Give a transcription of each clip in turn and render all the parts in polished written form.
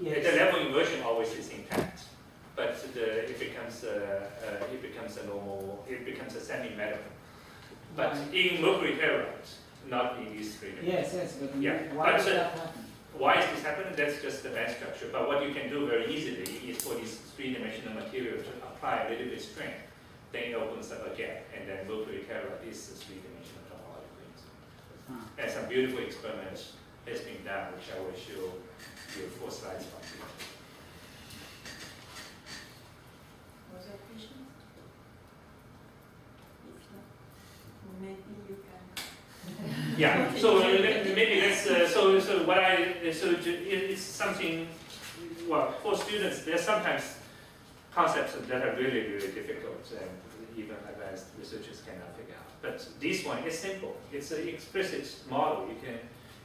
Yes. The level inversion always is intact, but it becomes a normal, it becomes a semi-metal. But in mercury telluride, not in these three dimensions. Yes, but Yeah. why But, does that happen? Why is this happening? That's just the band structure. But what you can do very easily is for this three-dimensional material to apply a little bit strength. Then it opens up a gap, and then mercury telluride is a three-dimensional topological insulators. And some beautiful experiments has been done, which I will show you 4 slides from here. Was there questions? If not, maybe you can. Yeah. So maybe that's it's something. Well, for students, there's sometimes concepts that are really, really difficult, and even advanced researchers cannot figure out. But this one is simple. It's an explicit model. You can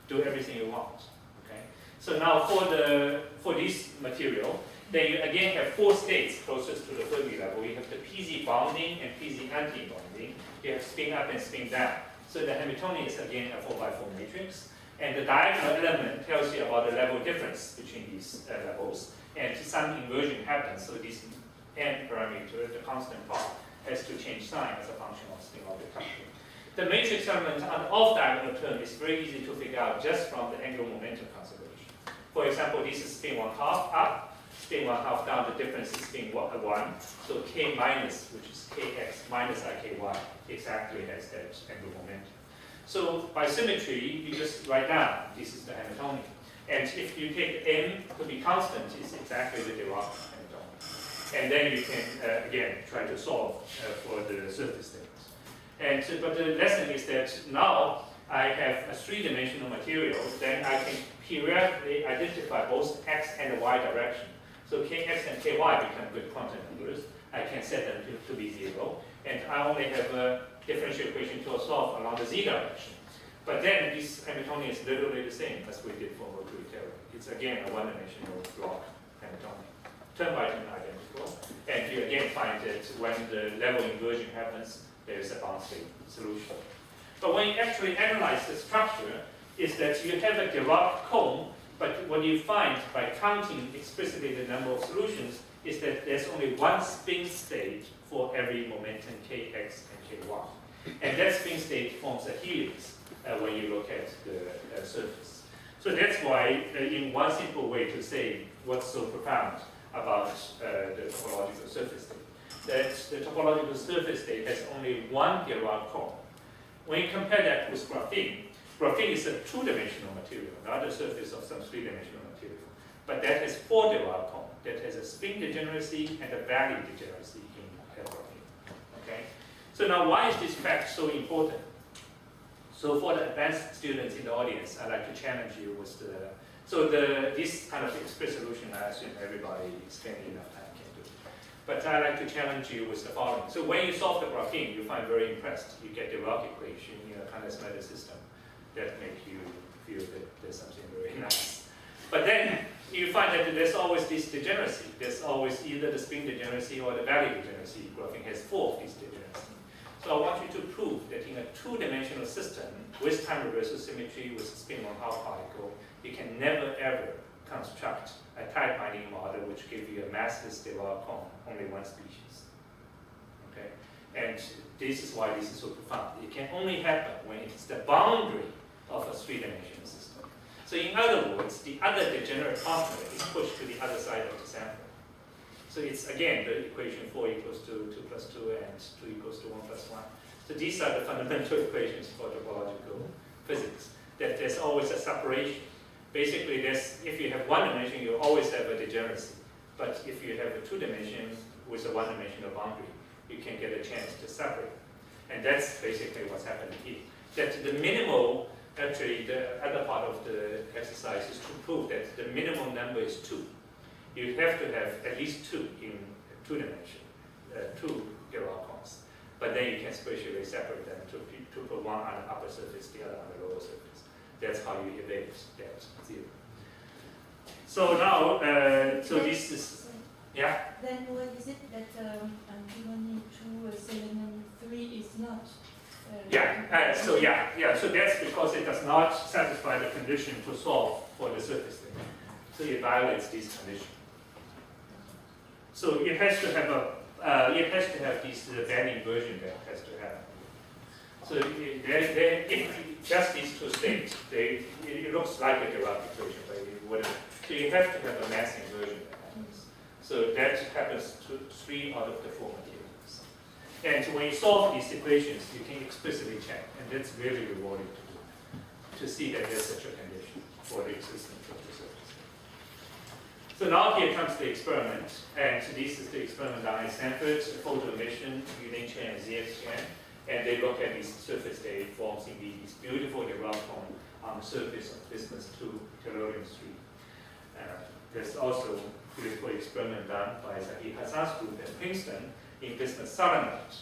do everything you want. Okay. So now for this material, then you again have 4 states closest to the Fermi level. You have the pz bonding and pz anti-bonding. You have spin up and spin down. So the Hamiltonian is again a 4x4 matrix. And the diagonal element tells you about the level difference between these levels. And some inversion happens, so this n parameter, the constant part, has to change sign as a function of spin orbit coupling. The matrix element on the off-diagonal term is very easy to figure out just from the angular momentum conservation. For example, this is spin 1/2 up, spin 1/2 down, the difference is spin 1. So k minus, which is kx minus iky, exactly has that angular momentum. So by symmetry, you just write down, this is the Hamiltonian. And if you take m to be constant, it's exactly the Dirac Hamiltonian. And then you can, again, try to solve for the surface states. And but the lesson is that now I have a 3-dimensional material, then I can periodically identify both x and y direction. So kx and ky become good quantum numbers. I can set them to be 0. And I only have a differential equation to solve along the z direction. But then this Hamiltonian is literally the same as we did for mercury telluride. It's again a 1-dimensional block Hamiltonian. Turn by turn identical. And you again find that when the level inversion happens, there is a bound state solution. But when you actually analyze the structure, is that you have a Dirac cone, but what you find by counting explicitly the number of solutions is that there's only one spin state for every momentum kx and ky. And that spin state forms a helix when you look at the surface. So that's why, in one simple way to say what's so profound about the topological surface state, that the topological surface state has only one Dirac cone. When you compare that with graphene, graphene is a 2-dimensional material, not a surface of some 3-dimensional material. But that has 4 Dirac cones. That has a spin degeneracy and a valley degeneracy in graphene. Okay? So now why is this fact so important? So for the advanced students in the audience, I'd like to challenge you with this kind of explicit solution, I assume everybody spending enough time can do. But I'd like to challenge you with the following. So when you solve the graphene, you find very impressed. You get the Dirac equation in a condensed matter system that make you feel that there's something very nice. But then you find that there's always this degeneracy. There's always either the spin degeneracy or the valley degeneracy. Graphene has 4 of these degeneracy. So I want you to prove that in a 2-dimensional system with time reversal symmetry, with spin 1/2 particle, you can never ever construct a tight binding model which gives you a massless Dirac cone, only one species. Okay? And this is why this is so profound. It can only happen when it's the boundary of a 3-dimensional system. So in other words, the other degenerate partner is pushed to the other side of the sample. So it's again the equation 4 equals to 2 plus 2 and 2 equals to 1 plus 1. So these are the fundamental equations for topological physics, that there's always a separation. Basically, if you have 1 dimension, you always have a degeneracy. But if you have a 2 dimension with a 1-dimensional boundary, you can get a chance to separate. And that's basically what's happening here. That the minimal, actually the other part of the exercise is to prove that the minimum number is 2. You have to have at least 2 in 2 dimension, 2 Dirac cones. But then you can spatially separate them to put one on the upper surface, the other on the lower surface. That's how you evade that 0. So now, this is, yeah? Then what is it that given into 7 is not? So that's because it does not satisfy the condition to solve for the surface thing. So it violates this condition. So it has to have this band inversion that has to happen. So if just these two states, it looks like a Dirac equation, but it wouldn't. So you have to have a mass inversion that happens. So that happens to 3 out of the 4 materials. And when you solve these equations, you can explicitly check, and that's really rewarding to see that there's such a condition for the existence of the surface. So now here comes the experiment, and this is the experiment done at Stanford, photo emission, Union and ZXTM, and they look at these surface they forms in these beautiful Dirac cone on the surface of distance 2 tellurium 3. There's also a beautiful experiment done by Zahid Hassan's group at Princeton in business solenoid.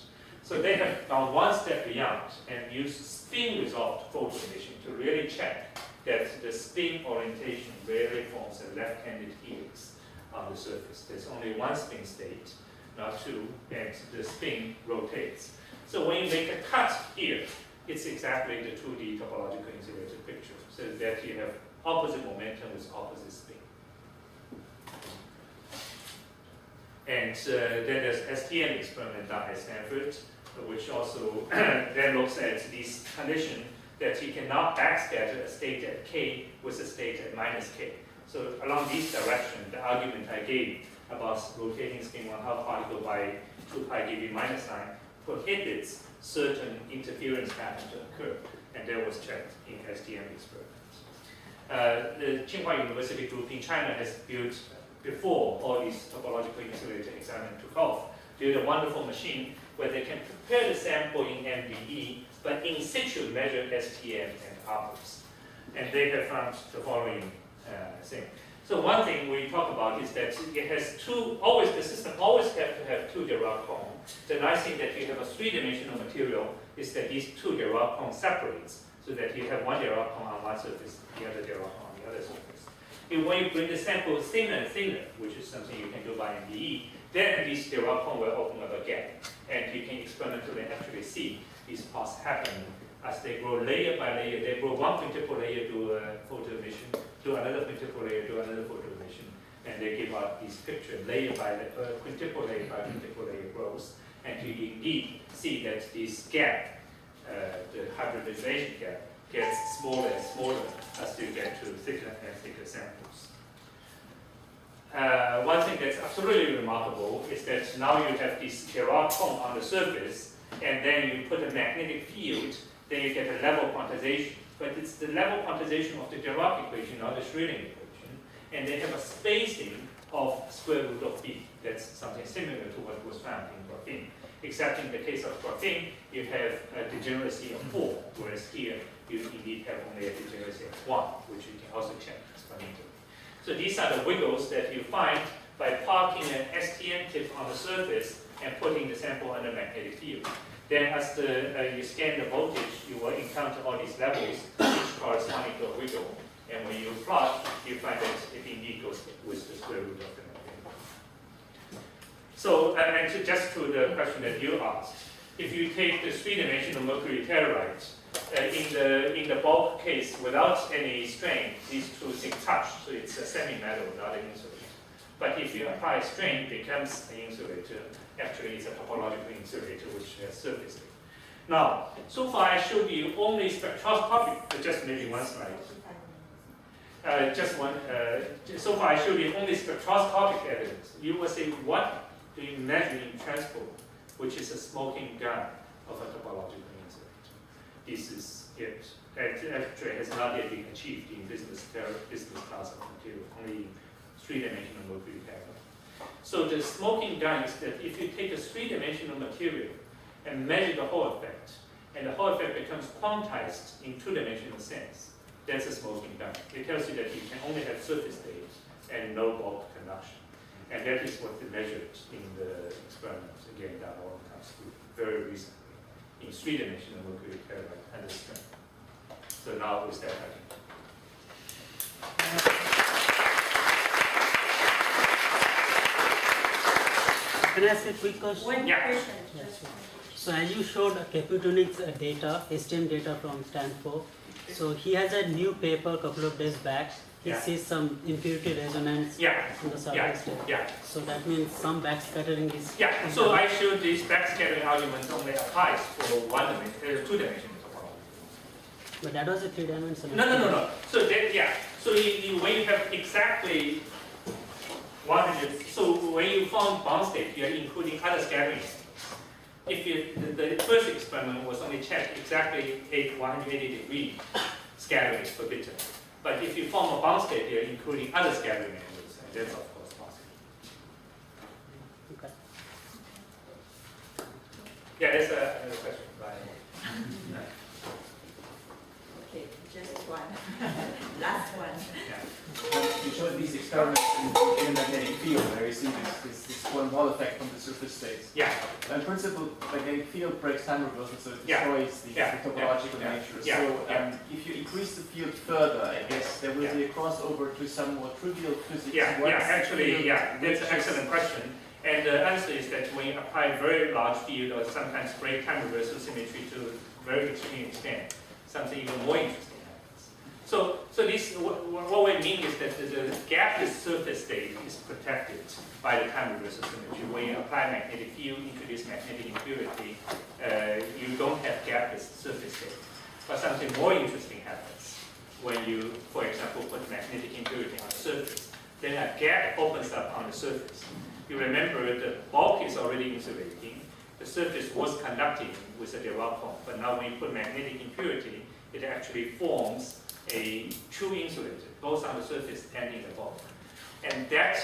So they have gone one step beyond and used spin-resolved photo emission to really check that the spin orientation rarely forms a left-handed helix on the surface. There's only one spin state, not 2, and the spin rotates. So when you make a cut here, it's exactly the 2D topological insulated picture, so that you have opposite momentum with opposite spin. And then there's STM experiment done at Stanford, which also then looks at this condition that you cannot backscatter a state at k with a state at minus k. So along this direction, the argument I gave about rotating spin 1/2 particle by 2 pi dB minus sign prohibits certain interference pattern to occur, and that was checked in STM experiments. The Tsinghua University group in China has built, before all these topological insulator experiment took off, built a wonderful machine where they can prepare the sample in MBE, but in situ measure STM and others. And they have found the following thing. So one thing we talk about is that it has the system always have to have 2 Dirac cones. The nice thing that you have a 3-dimensional material is that these 2 Dirac cones separates, so that you have 1 Dirac cone on one surface, the other Dirac cone on the other surface. And when you bring the sample thinner and thinner, which is something you can do by MBE, then this Dirac cone will open up a gap, and you can experimentally actually see these paths happening as they grow layer by layer. They grow one principal layer, do a photo emission, do another principal layer, do another photo emission, and they give out this picture layer by quintuple layer by quintuple layer grows, and you indeed see that this gap, the hybridization gap, gets smaller and smaller as you get to thicker and thicker samples. One thing that's absolutely remarkable is that now you have this Dirac cone on the surface, and then you put a magnetic field, then you get a level quantization. But it's the level quantization of the Dirac equation, not the Schrödinger equation, and they have a spacing of square root of b. That's something similar to what was found in graphene. Except in the case of graphene, you have a degeneracy of 4, whereas here you indeed have only a degeneracy of 1, which you can also check experimentally. So these are the wiggles that you find by parking an STM tip on the surface and putting the sample under magnetic field. Then as you scan the voltage, you will encounter all these levels, each corresponding to a wiggle. And when you plot, you find that it indeed goes with the square root of the magnetic. So, and just to the question that you asked, if you take the 3-dimensional mercury telluride, in the bulk case, without any strain, these two things touch, so it's a semi-metal, not an insulator. But if you apply strain, it becomes an insulator. Actually, it's a topological insulator which has surface state. Now, so far I showed you only spectroscopic, just maybe one slide. So far I showed you only spectroscopic evidence. You will say, what do you measure in transport, which is a smoking gun of a topological insulator? This is it. It actually has not yet been achieved in business class of material, only 3-dimensional mercury telluride. So the smoking gun is that if you take a 3-dimensional material and measure the Hall effect, and the Hall effect becomes quantized in 2-dimensional sense, that's a smoking gun. It tells you that you can only have surface state and no bulk conduction. And that is what they measured in the experiments, again, that all comes through very recently, in 3-dimensional mercury telluride under strain. So now is that happening? Can I ask a quick question? One question. Yes. So as you showed Caputonics data, STM data from Stanford, so he has a new paper a couple of days back he Yeah. sees some impurity resonance Yeah, on the yeah, surface. yeah, So that means some backscattering is. yeah. So I showed this backscattering argument only applies for two-dimensional topology. But that was a three-dimensional. No. So that, yeah. So when you have exactly 100, so when you found bound state, you are including other scattering. If the first experiment was only checked exactly 180-degree scattering for beta. But if you form a bound state, you're including other scattering angles, and that's of course possible. Okay. Yeah, that's another question. Right. Okay, just one. Last one. Yeah. You showed these experiments in a magnetic field where you see this one Hall effect from the surface states. Yeah. In principle, magnetic field breaks time reversal, so it Yeah. destroys the topological Yeah. nature. Yeah. So Yeah. if you increase the field further, I guess there will Yeah. be a crossover to some more trivial physics. Yeah, What's yeah, actually, field yeah, that's which an is- excellent question. And the answer is that when you apply very large field or sometimes break time reversal symmetry to a very extreme extent, something even more interesting happens. So this, what we mean is that the gapless surface state is protected by the time reversal symmetry. When you apply magnetic field, introduce magnetic impurity, you don't have gapless surface state. But something more interesting happens when you, for example, put magnetic impurity on the surface. Then a gap opens up on the surface. You remember the bulk is already insulating. The surface was conducting with a Dirac, but now when you put magnetic impurity, it actually forms a true insulator, both on the surface and in the bulk. And that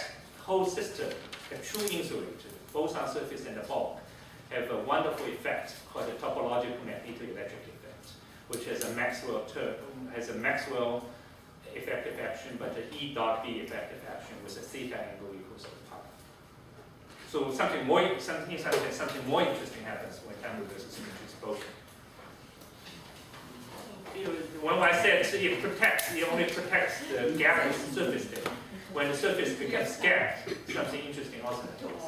whole system, a true insulator, both on surface and the bulk, have a wonderful effect called the topological magnetoelectric effect, which has a Maxwell term, has a Maxwell effective action, but the E dot B effective action with a theta angle equals to pi. So something more interesting happens when time reversal symmetry is broken. When I said it protects, it only protects the gapless surface state. When the surface becomes gapped, something interesting also happens.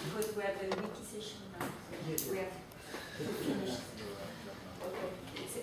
Because we have the wiki session now, so we have to finish. Okay, it's